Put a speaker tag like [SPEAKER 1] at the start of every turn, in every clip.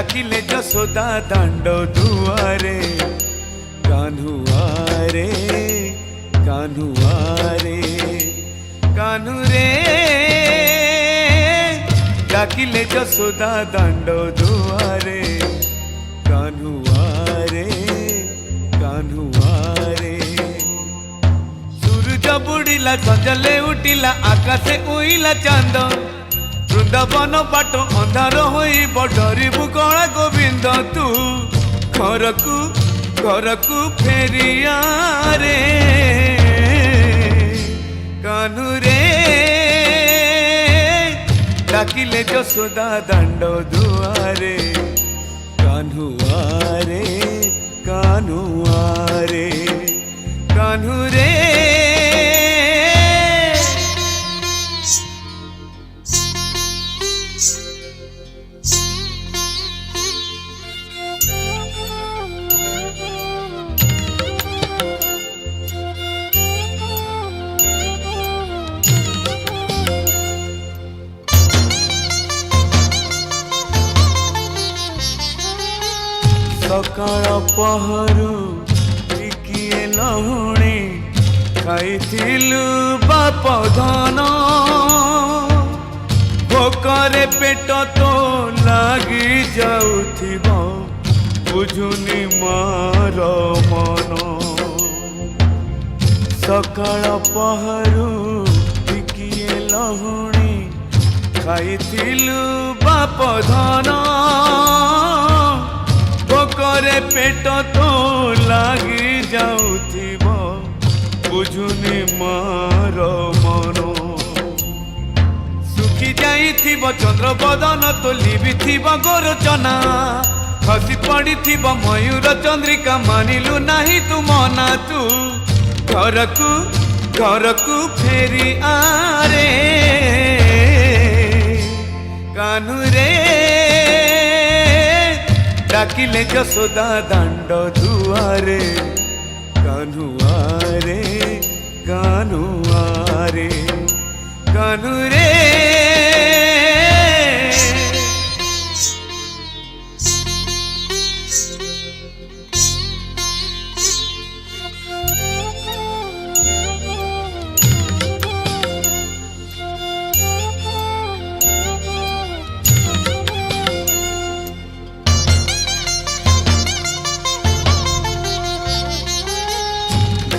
[SPEAKER 1] डाकिले जसोदा दांड दुआरे कान्हुआरे कान्हुआरे कान्हू रे डाकिले जसोदा दांड दुआरे कान्हुआरे कान्हुआरे सूरज बुड़िला सजले उठिला आकाशे उइला चांद वृंदावन बाट अंधार होई डरिबु कणा गोविंद तू घरकू फेरिया रे कान्हू रे डाकिले जसोदा दांड दुआरे कान्हुआरे कान्हुआरे कान्हू रे सकाळ पहरु टिकिए लहुणी खाइथिलु बाप धन भोकरे पेट तो लागी जाउथिबो बुझुनी मार मन सकाळ पहरु टिकिए लहुणी खाइथिलु बाप धन भोकरे पेट तो लागी जाउथिबो बुझुनी मार मन सुखी जाइथिबो चंद्र बदन तो लिबिथिबो गोरचना खसी पड़िथिबो मयूर चंद्रिका मानिलु नाही तू मना तू घरकू फेरी आरे कान्हू रे डाकिले जसोदा दांड दुआरे कान्हुआरे कान्हुआरे कान्हू रे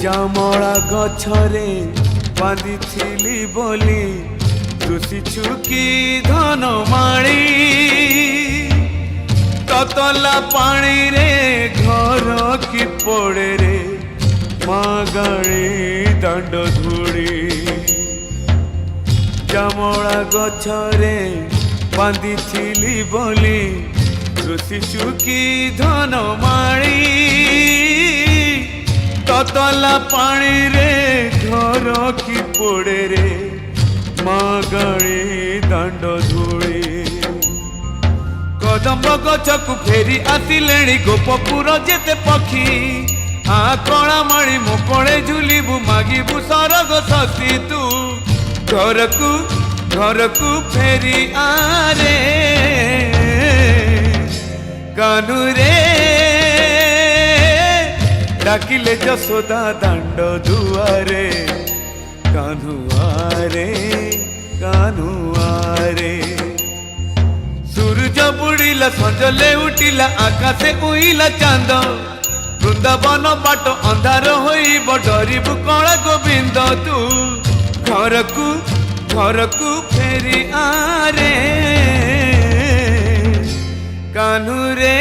[SPEAKER 1] जामड़ा गछरे बांधी बोली दुषिछु की धन माणी ततला पानी रे घर की पड़े रे मागाणी दांड धूड़ी जामड़ा गछरे बांधी बोली दुषिछु की धन माणी ततला पानी रे घर की पड़े रे मागाणी दांड धूड़ी कदम्ब गछकु फेरी आसिलेणी गोपपुर जेते पक्षी आ कणा माणी मो कोळे झुलिबु मागिबु सरग शशि तू घरकू फेरी आरे कान्हू रे डाकिले जसोदा दांड दुआरे कान्हुआरे कान्हुआरे सूरज बुड़िला सजले उठिला आकाशे उइला चांद वृंदावन बाट अंधार होई डरिबु कणा गोविंद तू घरकू फेरी आरे कान्हू रे।